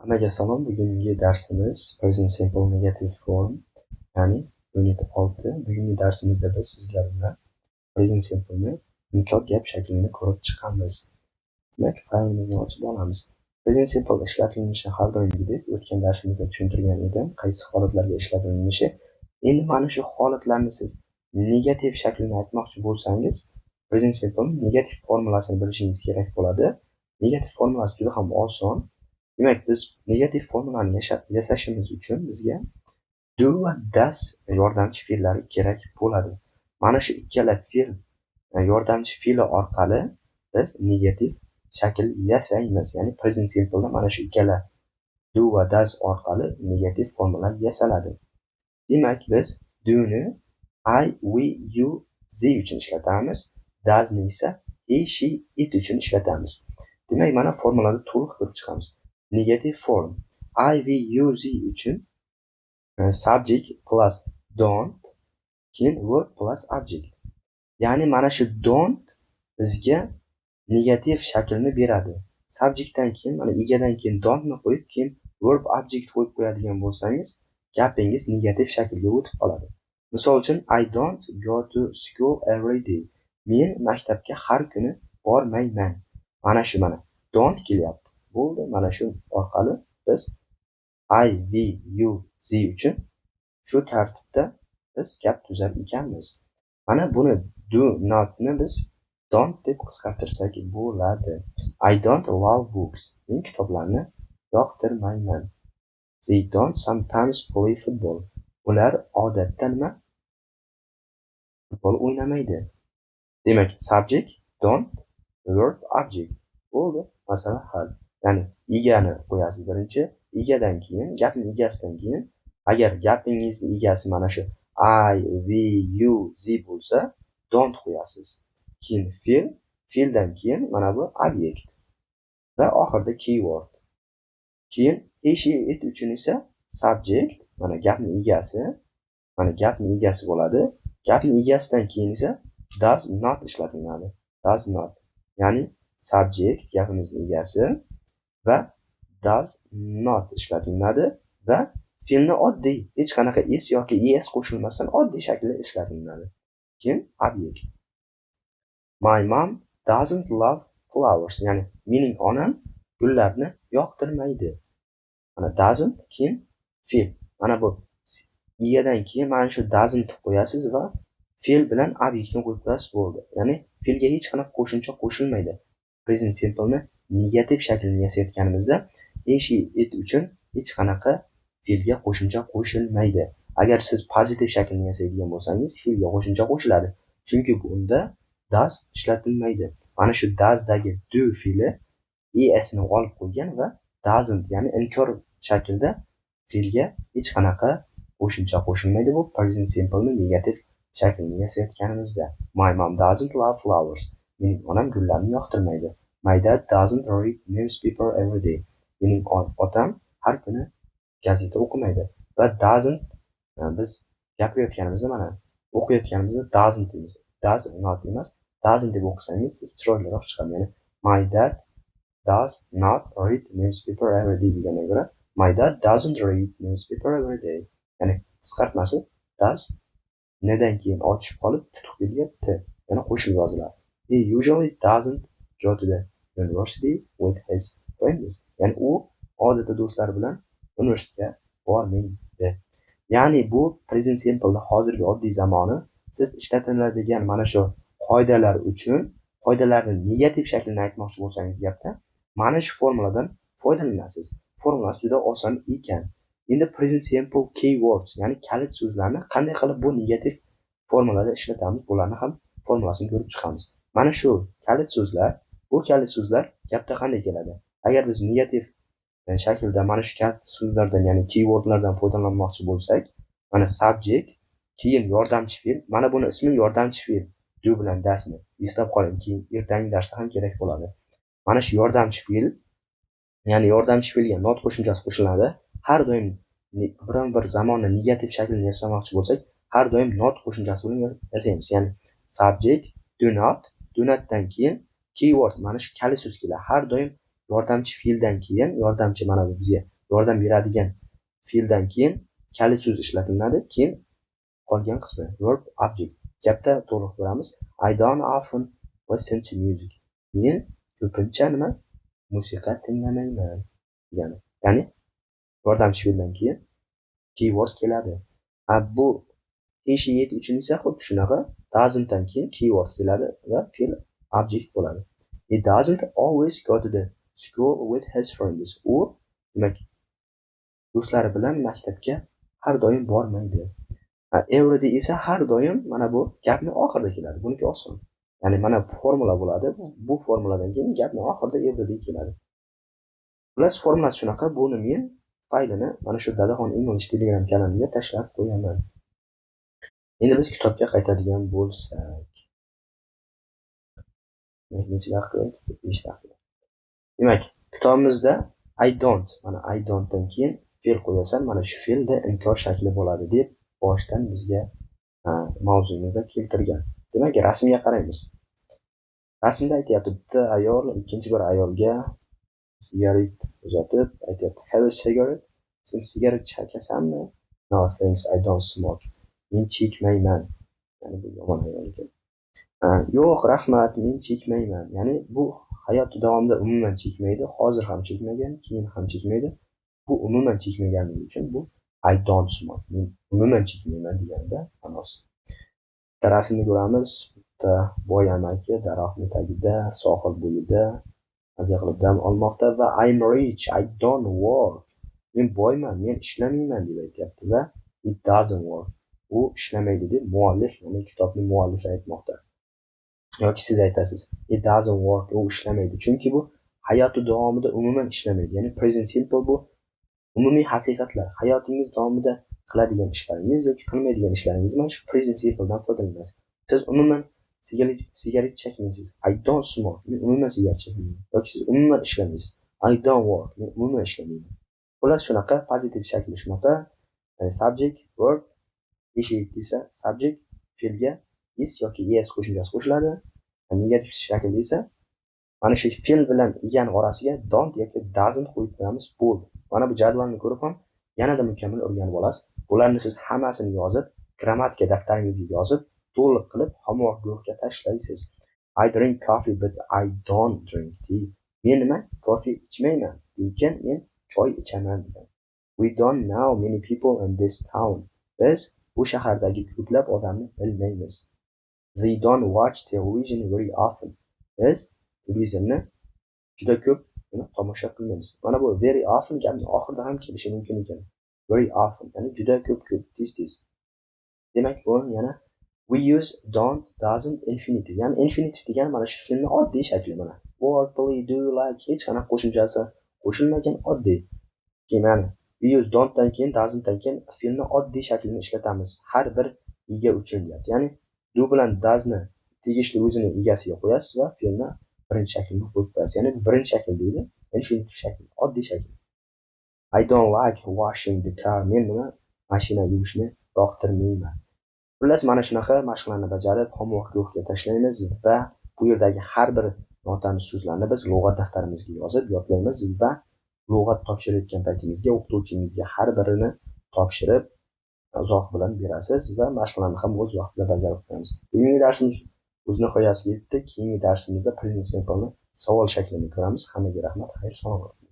Hammaga salom. Bugungi darsimiz present simple negative form, ya'ni unit 6. Bugungi darsimizda biz sizlar bilan present simple'ni inkor gap shaklini ko'rib chiqamiz. Demak, faylimizni ochib olamiz. Present simple ishlatilinishi har doimgidek o'tgan darsimizda tushuntirgan edim, qaysi holatlarga ishlatilinishi. Endi mana shu holatlarni siz negativ shaklini aytmoqchi bo'lsangiz, present simple negativ formulasini bilishingiz kerak bo'ladi. Negativ formulasi juda ham oson. Demak, biz negativ formulani yasashimiz uchun bizga do va does yordamchi fe'llari kerak bo'ladi. Mana shu ikkala fe'l yordamchi fe'li orqali biz negativ shakl yasaymiz. Ya'ni present simple mana shu ikkala do va does orqali negativ formula yasaladi. Demak, biz do ni I, we, you, they uchun ishlatamiz. Does ni esa he, she, it uchun ishlatamiz. Demak, mana formulani to'liq ko'rib chiqamiz. Negative form I, we, you, they uchun subject plus don't, keyin verb plus object. Ya'ni mana shu don't bizga negativ shaklni beradi. Subjectdan keyin mana egadan keyin don't ni qo'yib, keyin verb object qo'yib qo'yadigan bo'lsangiz, gapingiz negativ shaklga o'tib qoladi. Misol uchun I don't go to school every day. Men maktabga har kuni bormayman. Mana shu don't kelyapti. Bo'ldi, mana shu orqali biz I, we, you, they uchun shu tartibda biz gap tuzar ekanmiz. Mana buni do not ni biz don't deb qisqartirsak bo'ladi. I don't love books. Men kitoblarni yoqtirmayman. They don't sometimes play football. Ular odatda futbol o'ynamaydi. Demak, subject, don't, verb, object. Bo'ldi, masala hal. Ya'ni egani qo'yasiz birinchi, egadan keyin, gapning egasidan keyin, agar gapingizning egasi mana shu I, we, you, they bo'lsa, don't qo'yasiz. Keyin fe'ldan keyin mana bu obyekt va oxirida keyword. Keyin he, she, it uchun esa subject, mana gapning egasi bo'ladi. Gapning egasidan keyin esa does not ishlatiladi. Does not. Ya'ni subject gapimizning egasi va does not ishlatiladi va fe'lni oddiy, hech qanaqa s yoki es qo'shilmasdan oddiy shaklda ishlatiladi. Keyin obyekt. My mom doesn't love flowers. Ya'ni mening onam gullarni yoqtirmaydi. Mana doesn't keyin fe'l. Mana bu egadan keyin mana shu doesn't qo'yasiz va fe'l bilan obyektni qo'yib qo'yasiz, bo'ldi. Ya'ni fe'lga hech qanaqa qo'shimcha qo'shilmaydi. Present simple ni negativ shaklini yasayotganimizda he, she, it uchun hech qanaqa fe'lga qo'shimcha qo'shilmaydi. Agar siz pozitiv shaklni yasaydigan bo'lsangiz, fe'lga qo'shimcha qo'shiladi. Chunki bunda does ishlatilmaydi. Mana shu does dagi do fe'li es ni olib qo'ygan va doesn't, ya'ni inkor shaklda fe'lga hech qanaqa qo'shimcha qo'shilmaydi. Bu present simple ni negativ shaklni yasayotganimizda. My mom doesn't love flowers. Mening onam gullarni yoqtirmaydi. My dad doesn't read newspaper every day. Mening otam har kuni gazeta o'qimaydi. Va doesn't biz gapirayotganimizda mana o'qiyotganimizda doesn't deymiz. Does not emas, doesn't deb o'qisangiz siz chiroyliroq chiqadi. Ya'ni my dad does not read newspaper every day degandan ko'ra my dad doesn't read newspaper every day. Ya'ni qisqartmasi does nedan keyin ochib qolib tutuq kelyapti. Yana qo'shilib yoziladi. He usually doesn't go to the university with his friends. Ya'ni u odatda do'stlari bilan universitetga bormaydi. Ya'ni bu present simple hozirgi oddiy zamoni siz ishlatiladigan mana shu qoidalar uchun qoidalarning negativ shaklini aytmoqchi bo'lsangiz gapda mana shu formuladan foydalanasiz. Formulasi juda oson ekan. Endi present simple keywords, ya'ni kalit so'zlarni qanday qilib bu negativ formulada ishlatamiz, bularni ham formulasini ko'rib chiqamiz. Mana shu kalit so'zlar gapda qanday keladi? Agar biz negativ shaklda mana shu kalit so'zlardan, ya'ni keywordlardan foydalanmoqchi bo'lsak, mana subject, keyin yordamchi fe'l, mana buni ismi yordamchi fe'l, do bilan does ni eslab qoling, keyin ertangi darsda ham kerak bo'ladi. Mana shu yordamchi fe'l, ya'ni yordamchi fe'lga not qo'shimchasi qo'shiladi. Har doim biron bir zamonni negativ shaklini yasamoqchi bo'lsak, har doim not qo'shimchasi bilan yasaymiz. Ya'ni subject do not, do notdan keyin keyword, mana shu kalit so'z keladi. Har doim yordamchi fe'ldan keyin, yordamchi mana bu bizga yordam beradigan fe'ldan keyin kalit so'z ishlatiladi. Keyin qolgan qismi verb object. Gapda to'liq ko'ramiz. I don't often listen to music. Men ko'pincha nima? Musiqa tinglamayman degani. Ya'ni yordamchi fe'ldan keyin keyword keladi. Bu he she it uchun esa xuddi shunaqa doesn'tdan keyin keyword keladi va fe'l object bo'ladi. He doesn't always go to the school with his friends. U demak do'stlari bilan maktabga har doim bormaydi. Every day esa har doim mana bu gapni oxirida keladi. Buniki oson. Ya'ni mana bu formula bo'ladi. Bu formuladan keyin gapni oxirida every day keladi. Plus formulasi shunaqa. Buni men faylini mana shu Dadaxon English Telegram kanaliga tashlab qo'yaman. Endi biz kitobga qaytadigan bo'lsak. Necha daqiqa? 5 daqiqa. Demak, kitobimizda I don't, mana I don'tdan keyin fe'l qo'yasan, mana shu fe'lda inkor shakli bo'ladi deb boshdan bizga mavzumizda keltirgan. Demak, rasmga qaraymiz. Rasmda aytyapti, bitta ayol ikkinchi bir ayolga sigaret uzatib aytyapti, have a cigarette? Sen sigaret chekasanmi? No, thanks, I don't smoke. Men chekmayman. Ya'ni bu yomon ayol ekan. Yo'q, rahmat, men chekmayman. Ya'ni bu hayot davomida umuman chekmaydi, hozir ham chekmagan, keyin ham chekmaydi. Bu umuman chekmaganligi uchun bu I don't smoke. Men umuman chekmayman deganda ma'nosi. Bitta rasmni ko'ramiz. Bitta boy amaki daraxtning tagida, sohil bo'yida maza qilib dam olmoqda va I'm rich, I don't work. Men boyman, men ishlamayman deb aytyapti va it doesn't work. U ishlamaydi deb muallif, ya'ni kitobning muallifi aytmoqda. Yoki siz aytasiz, it doesn't work, u ishlamaydi. Chunki bu hayoti davomida umuman ishlamaydi. Ya'ni present simple bu umumiy haqiqatlar. Hayotingiz davomida qiladigan ishlaringiz yoki qilmaydigan ishlaringiz mana shu present simple dan foydalanasiz. Siz umuman sigaret chekmaysiz. I don't smoke. Men umuman sigaret chekmayman. Yoki siz umuman ishlamaysiz. I don't work. Men umuman ishlamayman. Xullas shunaqa pozitiv shakli shunaqa. Subject, verb, ish esa subject fe'lga is yoki yes qo'shimchasi qo'shiladi. Negativ shaklda esa mana shu fe'l bilan egani orasiga don't yoki doesn't qo'yib qo'yamiz. Bo'ldi. Mana bu jadvalni ko'rib ham yanada mukammal o'rganib olasiz. Bularni siz hammasini yozib, grammatika daftaringizga yozib, to'liq qilib homework guruhga tashlaysiz. I drink coffee but I don't drink tea. Men nima? Kofe ichmayman, lekin men choy ichaman degan. We don't know many people in this town. Biz bu shahardagi ko'plab odamni bilmaymiz. They don't watch television very often. Biz televizorni juda ko'p tomosha qilmaymiz. Mana bu very often gapning oxirida ham kelishi mumkin ekan. Very often, ya'ni juda ko'p, tez. Demak, bu yana we use don't, doesn't, infinitive. Ya'ni infinitive degan mana shu fe'lning oddiy shakli mana. What, play, do, like hech qanaqa qo'shimchasi qo'shilmagan oddiy. Keyin we use don't dan keyin doesn't dan keyin fe'lning oddiy shaklini ishlatamiz. Har bir ega uchun deyapti. Ya'ni do bilan does'ni tegishli o'zini egasiga qo'yasiz va fe'lni birinchi shaklini qo'yib qo'yasiz. Ya'ni birinchi shakl deydi, infinitive shakl, oddiy shakl. I don't like washing the car. Men nima? Mashina yuvishni yoqtirmayman. Xullas mana shunaqa mashqlarni bajarib, homework guruhga tashlaymiz va bu yerdagi har bir notanish so'zlarni biz lug'at daftarimizga yozib yodlaymiz va lug'at topshirayotgan paytingizga o'qituvchingizga har birini topshirib izoh bilan berasiz va mashqlarni ham o'z vaqtida bajarib qo'yamiz. Bugungi darsimiz o'z nihoyasiga yetdi. Keyingi darsimizda present simple'ni savol shaklini ko'ramiz. Hammaga rahmat, xayr, salom.